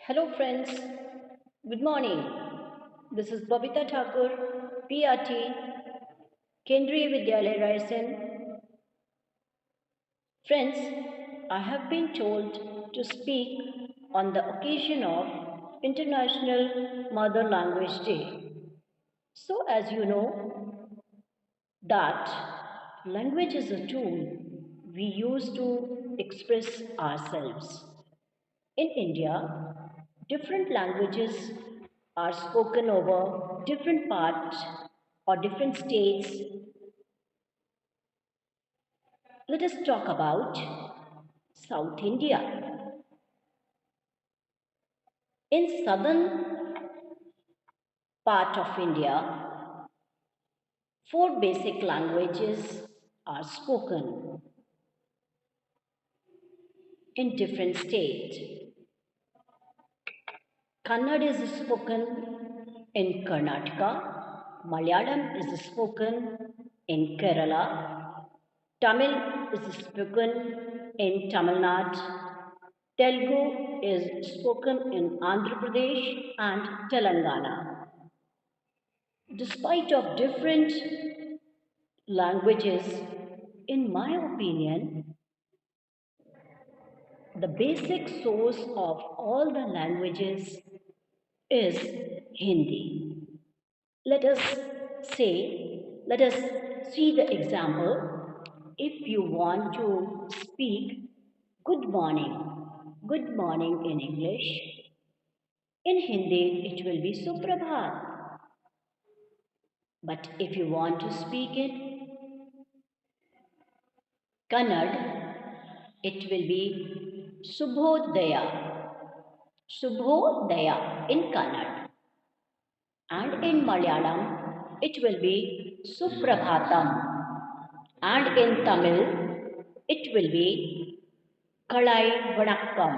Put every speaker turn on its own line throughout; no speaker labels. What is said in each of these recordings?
Hello friends, good morning. This is Babita Thakur, PRT, Kendriya Vidyalaya Raisen. Friends, I have been told to speak on the occasion of International Mother Language Day. So as you know that language is a tool we use to express ourselves. In India, different languages are spoken over different parts or different states. Let us talk about South India. In southern part of India, four basic languages are spoken in different states. Kannada is spoken in Karnataka, Malayalam is spoken in Kerala, Tamil is spoken in Tamil Nadu, Telugu is spoken in Andhra Pradesh and Telangana. Despite of different languages, in my opinion, the basic source of all the languages is Hindi. Let us let us see the example. If you want to speak good morning in English, in Hindi it will be Suprabhat. But if you want to speak it Kannada, it will be Subhodaya. Subhodaya in Kannada. And in Malayalam, it will be Suprabhatam. And in Tamil, it will be Kalai Vanakkam.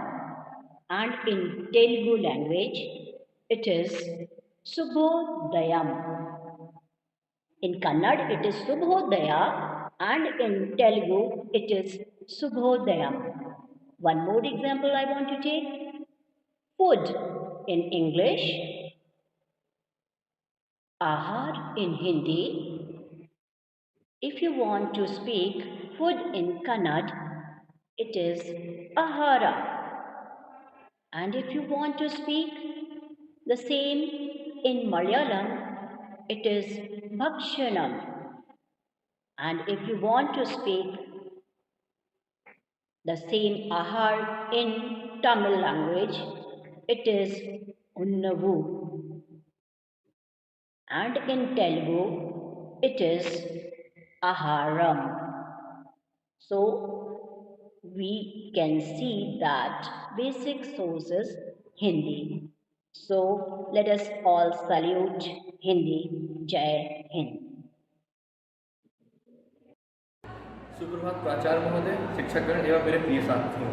And in Telugu language, it is Subhodayam. In Kannada, it is Subhodaya, and in Telugu, it is Subhodayam. One more example I want to take. Food in English, Ahar in Hindi. If you want to speak food in Kannada, it is Ahara. And if you want to speak the same in Malayalam, it is Bhakshanam. And if you want to speak the same Ahar in Tamil language, it is Unnavu. And in Telugu, it is Aharam. So, we can see that basic source is Hindi. So, let us all salute Hindi. Jai Hind.
सुप्रभात प्राचार्य महोदय, शिक्षकगण एवं मेरे प्रिय साथियों।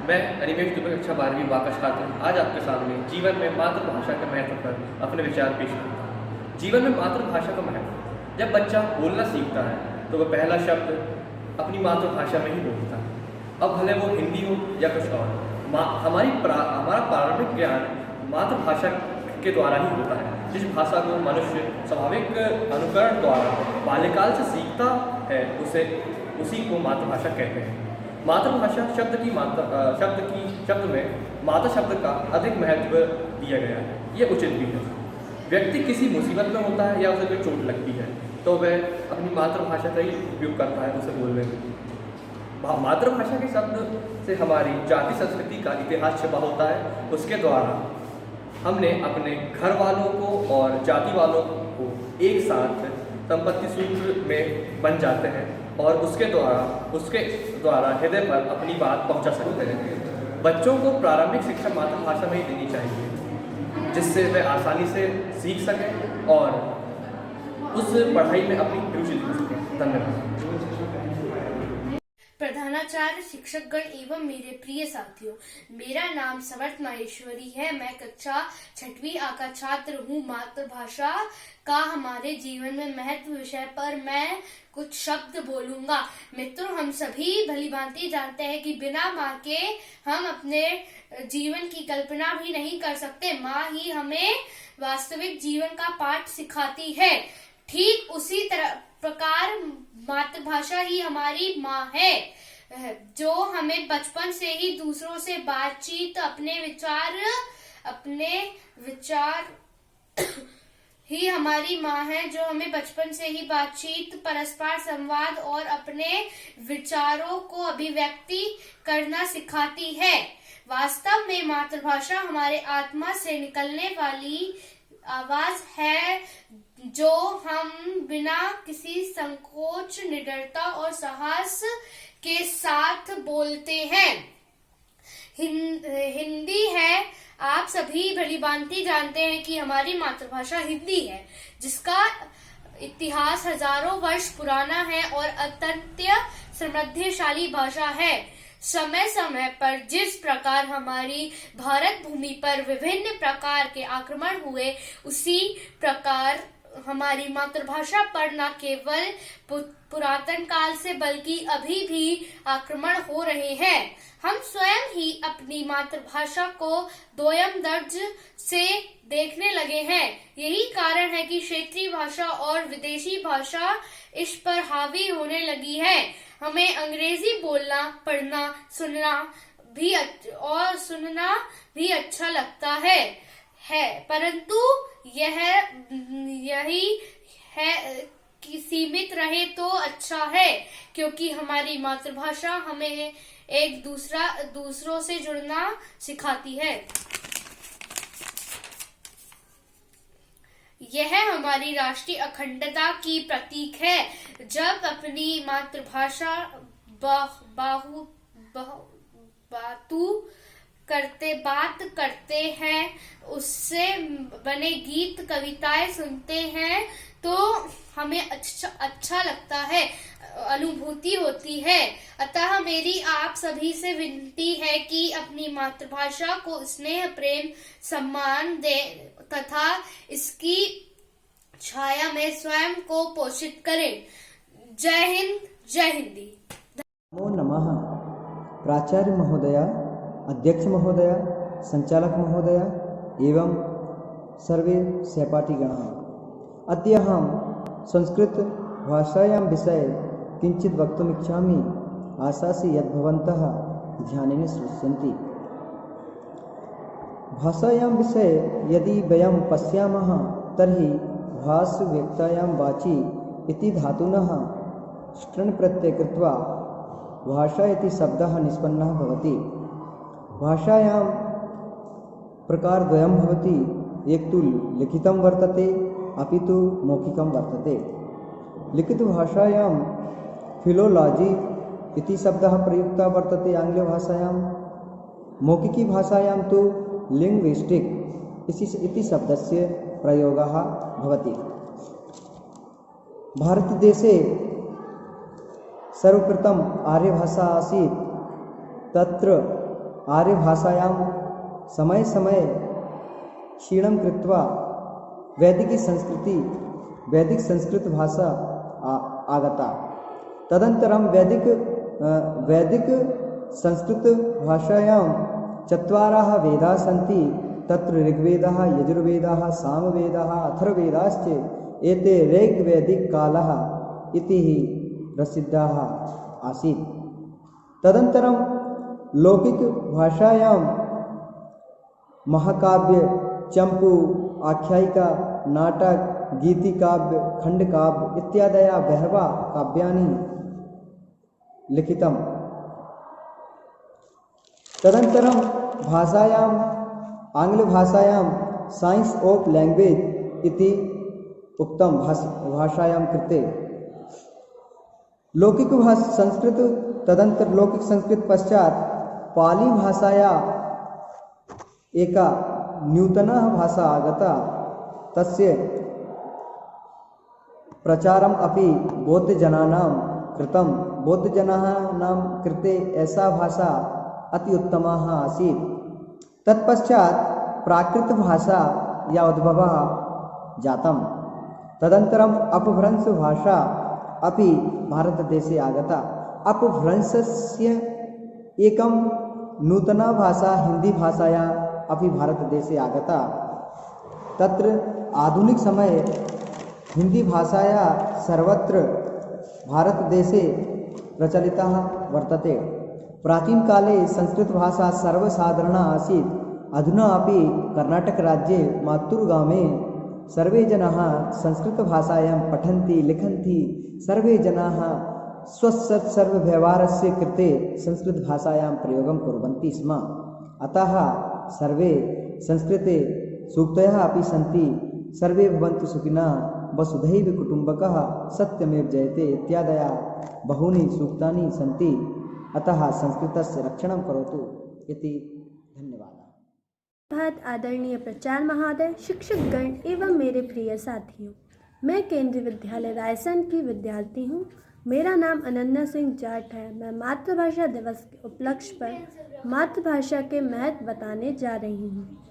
मैं अनिमेश दुबे कक्षा 12वीं बा का छात्र आज आपके सामने जीवन में मातृभाषा के महत्व पर अपने विचार पेश करता हूँ। जीवन में मातृभाषा का महत्व। जब बच्चा बोलना सीखता है तो वह पहला शब्द अपनी मातृभाषा में ही बोलता है। अब भले वो हिंदी हो या कुछ और, हमारा प्रारंभिक ज्ञान मातृभाषा के द्वारा ही होता है। जिस भाषा को मनुष्य स्वाभाविक अनुकरण द्वारा बाल्यकाल से सीखता है उसी को मातृभाषा कहते हैं। मातृभाषा शब्द में माता शब्द का अधिक महत्व दिया गया है। ये उचित भी है। व्यक्ति किसी मुसीबत में होता है या उसे कोई चोट लगती है तो वह अपनी मातृभाषा का ही उपयोग करता है उसे बोलने में। मातृभाषा के शब्द से हमारी जाति संस्कृति का इतिहास छिपा होता है। उसके द्वारा हमने अपने घर वालों को और जाति वालों को एक साथ संपत्ति सूत्र में बन जाते हैं और उसके द्वारा हृदय पर अपनी बात पहुंचा सकते हैं। बच्चों को प्रारंभिक शिक्षा मातृभाषा में ही देनी चाहिए, जिससे वे आसानी से सीख सकें और उस पढ़ाई में अपनी रुचि दिखा सकें। धन्यवाद।
प्रधान प्रधानाचार्य, शिक्षकगण एवं मेरे प्रिय साथियों, मेरा नाम समर्थ माहेश्वरी है। मैं कक्षा 6वीं A का छात्र हूँ। मातृभाषा का हमारे जीवन में महत्व विषय पर मैं कुछ शब्द बोलूंगा। मित्रों, हम सभी भलीभांति जानते हैं कि बिना माँ के हम अपने जीवन की कल्पना भी नहीं कर सकते। माँ ही हमें वास्तविक जीवन का पाठ सिखाती है। ठीक उसी प्रकार मातृभाषा ही हमारी माँ है, जो हमें बचपन से ही दूसरों से बातचीत, अपने विचार ही हमारी माँ है, जो हमें बचपन से ही बातचीत, परस्पर संवाद और अपने विचारों को अभिव्यक्ति करना सिखाती है। वास्तव में मातृभाषा हमारे आत्मा से निकलने वाली आवाज है, जो हम बिना किसी संकोच, निडरता और साहस के साथ बोलते हैं। हिंदी है। आप सभी भलीभांति जानते हैं कि हमारी मातृभाषा हिंदी है, जिसका इतिहास हजारों वर्ष पुराना है और अत्यंत समृद्धशाली भाषा है। समय समय पर जिस प्रकार हमारी भारत भूमि पर विभिन्न प्रकार के आक्रमण हुए, उसी प्रकार हमारी मातृभाषा पर न केवल पुरातन काल से बल्कि अभी भी आक्रमण हो रहे हैं। हम स्वयं ही अपनी मातृभाषा को दोयम दर्ज से देखने लगे हैं। यही कारण है कि क्षेत्रीय भाषा और विदेशी भाषा इस पर हावी होने लगी है। हमें अंग्रेजी बोलना, पढ़ना, सुनना भी अच्छा लगता है, परंतु यही है कि सीमित रहे तो अच्छा है, क्योंकि हमारी मातृभाषा हमें दूसरों से जुड़ना सिखाती है। यह हमारी राष्ट्रीय अखंडता की प्रतीक है। जब अपनी मातृभाषा बात करते हैं, उससे बने गीत, कविताएं सुनते हैं, तो हमें अच्छा लगता है, अनुभूति होती है। अतः मेरी आप सभी से विनती है कि अपनी मातृभाषा को स्नेह, प्रेम, सम्मान दें तथा इसकी छाया में स्वयं को पोषित करें। जय हिंद, जय हिंदी।
नमो नमः। प्राचार्य महोदय, अध्यक्ष महोदय, संचालक महोदय एवं सर्वे सहपाठिगणाः, अद्य अहं संस्कृतभाषायां विषये किञ्चित् वक्तुम् इच्छामि। आशासि यत् भवन्तः ध्यानेन श्रुण्वन्ति। भाषायां विषये यदि वयं पश्यामः तर्हि भाषव्यक्तायां वाचि इति धातुनः ष्टृन् प्रत्यय कृत्वा भाषा इति शब्दः निष्पन्नः भवति। भाषायां प्रकारद्वयं भवति, एक तु लिखितं वर्तते, अपि तु मौखिकं वर्तते। लिखितभाषायां फिलोलॉजी इति शब्दः प्रयुक्तः वर्तते आङ्ग्लभाषायां। मौखिकी भाषायां तु लिङ्ग्विस्टिक् इति शब्दस्य प्रयोगः भवति। भारतदेशे सर्वप्रथम आर्यभाषा आसीत्। तत्र आर्यभाषायां समय समय क्षीणं कृत्वा वैदिक संस्कृत भाषा आगता। तदनन्तरं वैदिक संस्कृत भाषायां चत्वारः वेदाः सन्ति। तत्र ऋग्वेदः, यजुर्वेदः, सामवेदः, अथर्ववेदाश्च एते ऋग्वैदिककालः इति प्रसिद्धाः आसीत्। तदनन्तरं लौकिकभाषायां महाकाव्य, चंपू, आख्यायिका, नाटक, गीतिकाव्य, खंडकाव्य इत्यादयः बहवः काव्यानि लिखितम्। तदनन्तरं आङ्ग्लभाषायां साइंस ऑफ लैंग्वेज इति उक्तं भाषायां कृते। संस्कृत तदनंतर लौकिक संस्कृत पश्चात पाली भाषाया एका नूतना भाषा आगता। तस्य प्रचारम् अपि बौद्धजनानां कृतं बौद्धजनानां कृते एषा भाषा अति उत्तमा आसीत्। तत्पश्चात् प्राकृतभाषा या उद्भवः जातं। तदनन्तरम् अपभ्रंशभाषा अपि भारतदेशे आगता। अपभ्रंशस्य एकं नूतना भाषा हिन्दीभाषाया अपि भारतदेशे आगता। तत्र आधुनिकसमये हिन्दीभाषाया सर्वत्र भारतदेशे प्रचलिता वर्तते। प्राचीनकाले संस्कृतभाषा सर्वसाधारणा आसीत्। अधुना अपि कर्नाटकराज्ये मातुरुगामे सर्वे जनाः संस्कृतभाषायां पठन्ति लिखन्ति। सर्वे जनाः स्वस्य सर्वव्यवहारस्य कृते संस्कृतभाषायां प्रयोगं कुर्वन्ति स्म। अतः सर्वे संस्कृते सूक्तयः अपि सन्ति। सर्वे भवन्तु सुखिनः, वसुधैव कुटुम्बकः, सत्यमेव जयते इत्यादयः बहूनि सूक्तानि सन्ति। अतः संस्कृतस्य रक्षणं करोतु इति धन्यवादः।
बहुत आदरणीय प्राचार्य महोदय, शिक्षकगण एवं मेरे प्रिय साथियों, मैं केंद्रीय विद्यालय रायसन की विद्यार्थी हूँ। मेरा नाम अनन्या सिंह जाट है। मैं मातृभाषा दिवस के उपलक्ष्य पर मातृभाषा के महत्व बताने जा रही हूँ।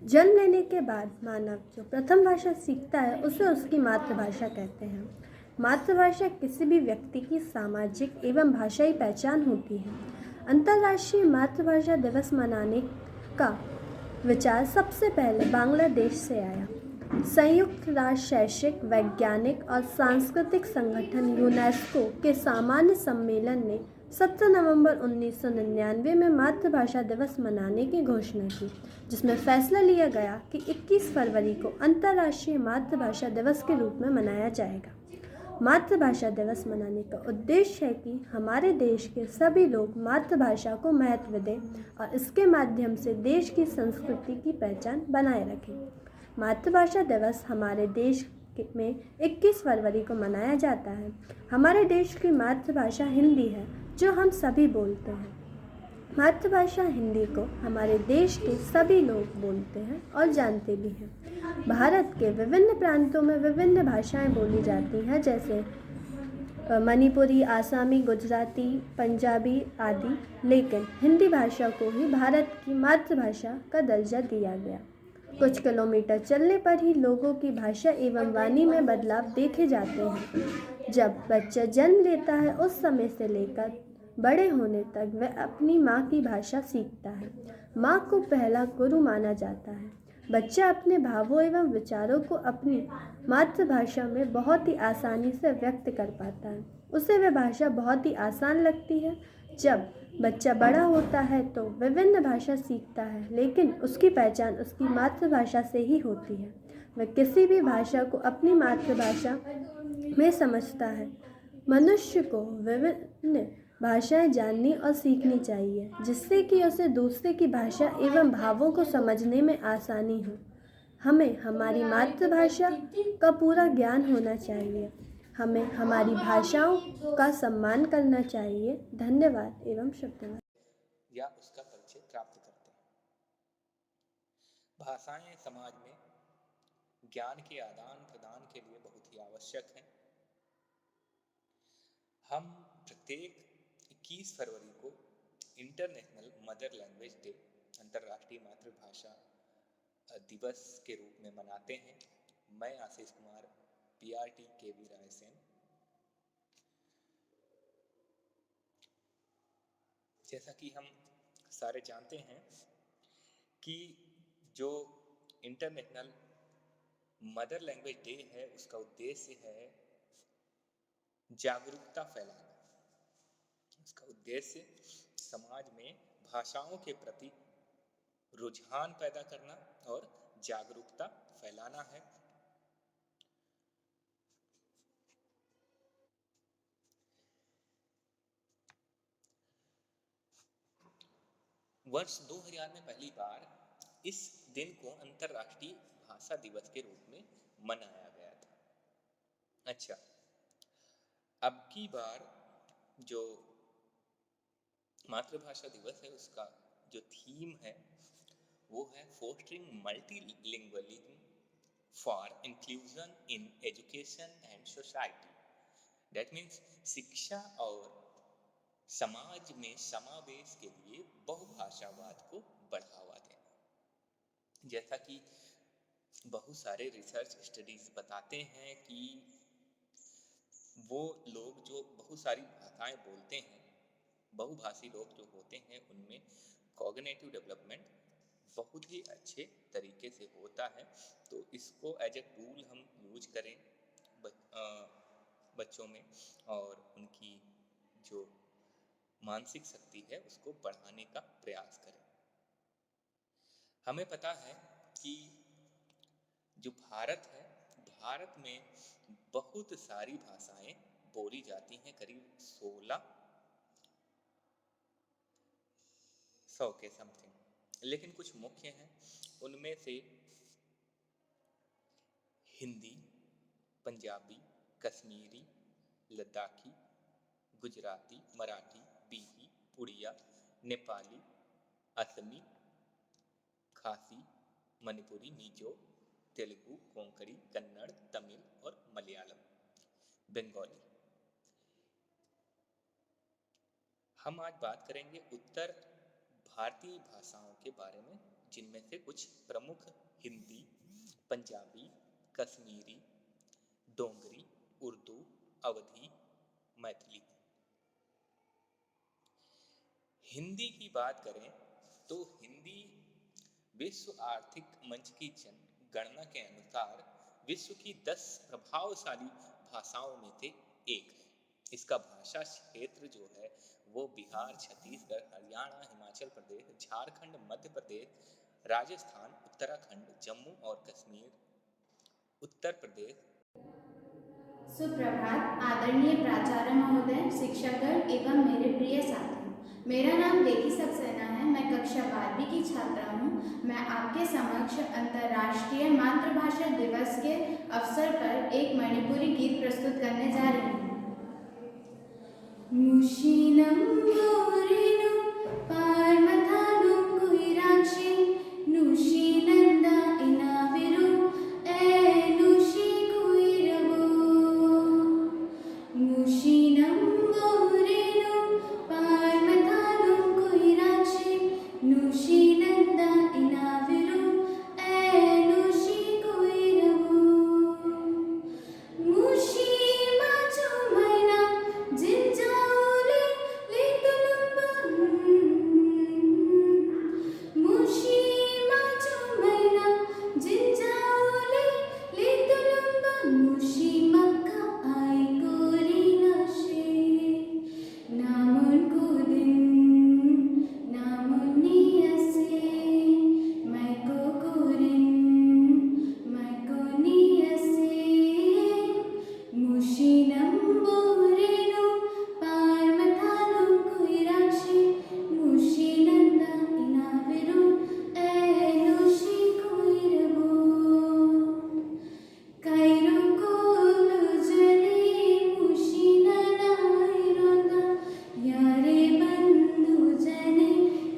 जन्म लेने के बाद मानव जो प्रथम भाषा सीखता है उसे उसकी मातृभाषा कहते हैं। मातृभाषा किसी भी व्यक्ति की सामाजिक एवं भाषाई पहचान होती है। अंतर्राष्ट्रीय मातृभाषा दिवस मनाने का विचार सबसे पहले बांग्लादेश से आया। संयुक्त राष्ट्र शैक्षिक, वैज्ञानिक और सांस्कृतिक संगठन यूनेस्को के सामान्य सम्मेलन ने 17 नवंबर 1999 में मातृभाषा दिवस मनाने की घोषणा की, जिसमें फैसला लिया गया कि 21 फरवरी को अंतर्राष्ट्रीय मातृभाषा दिवस के रूप में मनाया जाएगा। मातृभाषा दिवस मनाने का उद्देश्य है कि हमारे देश के सभी लोग मातृभाषा को महत्व दें और इसके माध्यम से देश की संस्कृति की पहचान बनाए रखें। मातृभाषा दिवस हमारे देश में 21 फरवरी को मनाया जाता है। हमारे देश की मातृभाषा हिंदी है, जो हम सभी बोलते हैं। मातृभाषा हिंदी को हमारे देश के सभी लोग बोलते हैं और जानते भी हैं। भारत के विभिन्न प्रांतों में विभिन्न भाषाएं बोली जाती हैं, जैसे मणिपुरी, आसामी, गुजराती, पंजाबी आदि, लेकिन हिंदी भाषा को ही भारत की मातृभाषा का दर्जा दिया गया। कुछ किलोमीटर चलने पर ही लोगों की भाषा एवं वाणी में बदलाव देखे जाते हैं। जब बच्चा जन्म लेता है उस समय से लेकर बड़े होने तक वह अपनी माँ की भाषा सीखता है। माँ को पहला गुरु माना जाता है। बच्चा अपने भावों एवं विचारों को अपनी मातृभाषा में बहुत ही आसानी से व्यक्त कर पाता है। उसे वह भाषा बहुत ही आसान लगती है। जब बच्चा बड़ा होता है तो विभिन्न भाषा सीखता है, लेकिन उसकी पहचान उसकी मातृभाषा से ही होती है। वह किसी भी भाषा को अपनी मातृभाषा में समझता है। मनुष्य को विभिन्न भाषाएं जाननी और सीखनी चाहिए, जिससे कि उसे दूसरे की भाषा एवं भावों को समझने में आसानी हो। हमें हमारी मातृभाषा का पूरा ज्ञान होना चाहिए। हमें हमारी भाषाओं का सम्मान करना चाहिए। धन्यवाद एवं शुभकामनाएं।
या उसका परिचय प्राप्त करते हैं। भाषाएं समाज में ज्ञान के आदान प्रदान के लिए बहुत ही आवश्यक हैं। हम प्रत्येक 21 फरवरी को इंटरनेशनल मदर लैंग्वेज डे, अंतर्राष्ट्रीय मातृभाषा दिवस के रूप में मनाते हैं। मैं आशीष कुमार, PRT KV रायसेन। जैसा कि हम सारे जानते हैं कि जो इंटरनेशनल मदर लैंग्वेज डे है, उसका उद्देश्य है जागरूकता फैलाना। उसका उद्देश्य समाज में भाषाओं के प्रति रुझान पैदा करना और जागरूकता फैलाना है। वर्ष 2000 में पहली बार इस दिन को अंतर्राष्ट्रीय भाषा दिवस के रूप में मनाया गया था। अच्छा, अब की बार जो मातृभाषा दिवस है उसका जो थीम है वो है fostering multilingualism for inclusion in education and society. That means शिक्षा और समाज में समावेश के लिए बहुभाषावाद को बढ़ावा देना। जैसा कि बहुत सारे रिसर्च स्टडीज बताते हैं कि वो लोग जो बहुत सारी भाषाएं बोलते हैं, बहुभाषी लोग जो होते हैं, उनमें कॉग्निटिव डेवलपमेंट बहुत ही अच्छे तरीके से होता है। तो इसको एज ए टूल हम यूज करें बच्चों में, और उनकी जो मानसिक शक्ति है उसको बढ़ाने का प्रयास करें। हमें पता है कि जो भारत है, भारत में बहुत सारी भाषाएं बोली जाती हैं, करीब 1600 के समथिंग, लेकिन कुछ मुख्य हैं। उनमें से हिंदी, पंजाबी, कश्मीरी, लद्दाखी, गुजराती, मराठी, बिही, उड़िया, नेपाली, असमी, खासी, मणिपुरी, मिजो, तेलुगु, कोंकणी, कन्नड़, तमिल और मलयालम, बंगाली। हम आज बात करेंगे उत्तर भारतीय भाषाओं के बारे में, जिनमें से कुछ प्रमुख हिंदी, पंजाबी, कश्मीरी, डोगरी, उर्दू, अवधी, मैथिली। हिंदी की बात करें तो हिंदी विश्व आर्थिक मंच की जनगणना के अनुसार विश्व की 10 प्रभावशाली भाषाओं में से एक है। इसका भाषा क्षेत्र जो है वो बिहार, छत्तीसगढ़, हरियाणा, हिमाचल प्रदेश, झारखंड, मध्य प्रदेश, राजस्थान, उत्तराखंड, जम्मू और कश्मीर, उत्तर प्रदेश।
सुप्रभात आदरणीय प्राचार्य महोदय, शिक्षकगण एवं मेरे प्रिय साथी। मेरा नाम लेखी सक्सेना है। मैं कक्षा 12वीं की छात्रा हूँ। मैं आपके समक्ष अंतर्राष्ट्रीय मातृभाषा दिवस के अवसर पर एक मणिपुरी गीत प्रस्तुत करने जा रही हूँ। मुशीनम गौरेनु पार्मथानु कुहिराक्षी नुशीनंदा इनाविरु ए नुशी कुहिरवो। मुशीनम गौरेनु पार्मथानु कुहिराक्षी नुशीनंदा इनाविरु ए नुशी कुहिरवो। मुशी माचो मैना जिंजाओले लेतुलुम्बा। मुशी माचो मैना जिंजाओले लेतुलुम्बा। मुशी मक्का आई कोरी नशे नामुन कुदिन नामुन नियसे मैं को कुरिन मैं को नियसे। मुशीनम बोरेनु पार्मथानु कुहिराक्षी मुशीनंदा इनाविरु ए नुशी कुहिरवो। कैरो कोलु जने मुशीननाइरोंदा यारे बंधु जने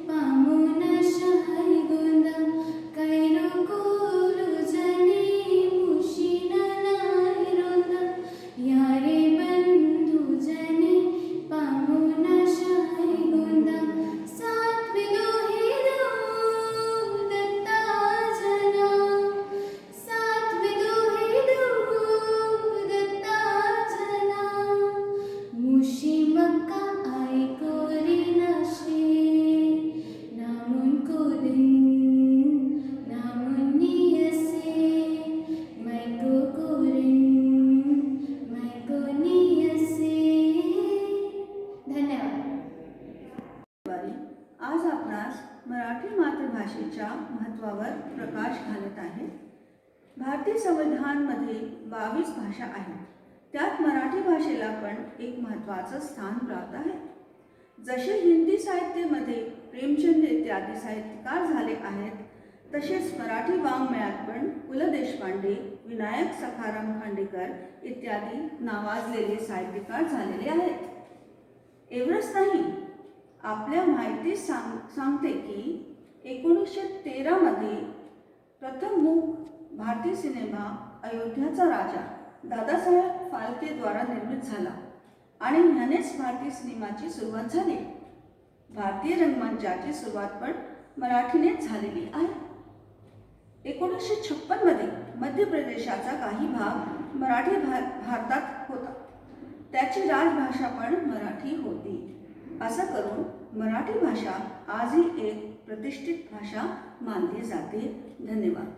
पामुन शाइगोंदा। कैरो कोलु जने मुशीननाइरोंदा यारे बंधु जने पामुन शाइगोंदा। सात्विदो हेदो दत्ता जना सात्विदो हेदो दत्ता जना। मुशी मक्का आई कोरी नशे नामुन कुदिन नामुन नियसे मैं को कुरिन मैं को नियसे। धन्यवाद।
आज आपणास मराठी मातृभाषेच्या महत्त्वावर प्रकाश घालत आहे। भारतीय संविधानमध्ये 22 भाषा आहेत, त्यात मराठी भाषेला पण एक महत्त्वाचं स्थान प्राप्त आहे। जसे हिंदी साहित्यामध्ये प्रेमचंद इत्यादी साहित्यकार झाले आहेत, तसेच मराठी वाङ्मयात पण पु ल देशपांडे, विनायक सखाराम खांडेकर इत्यादी नावाजलेले साहित्यकार झालेले आहेत। एवढंच नाही, आपल्या माहिती सांगते की 1913 मध्ये प्रथम मूक भारतीय सिनेमा अयोध्याचा राजा दादासाहेब फाल्के द्वारा निर्मित झाला। आणि ह्यानेच भारतीय सिनेमाची सुरुवात झाली. भारतीय रंगमंचाची सुरुवात पण मराठीनेच झालेली आहे. 1956 मध्ये मध्य प्रदेशाचा काही भाग मराठी भारतात होता. त्याची राजभाषा पण मराठी होती. असं करून मराठी भाषा आजही एक प्रतिष्ठित भाषा मानली जाते. धन्यवाद.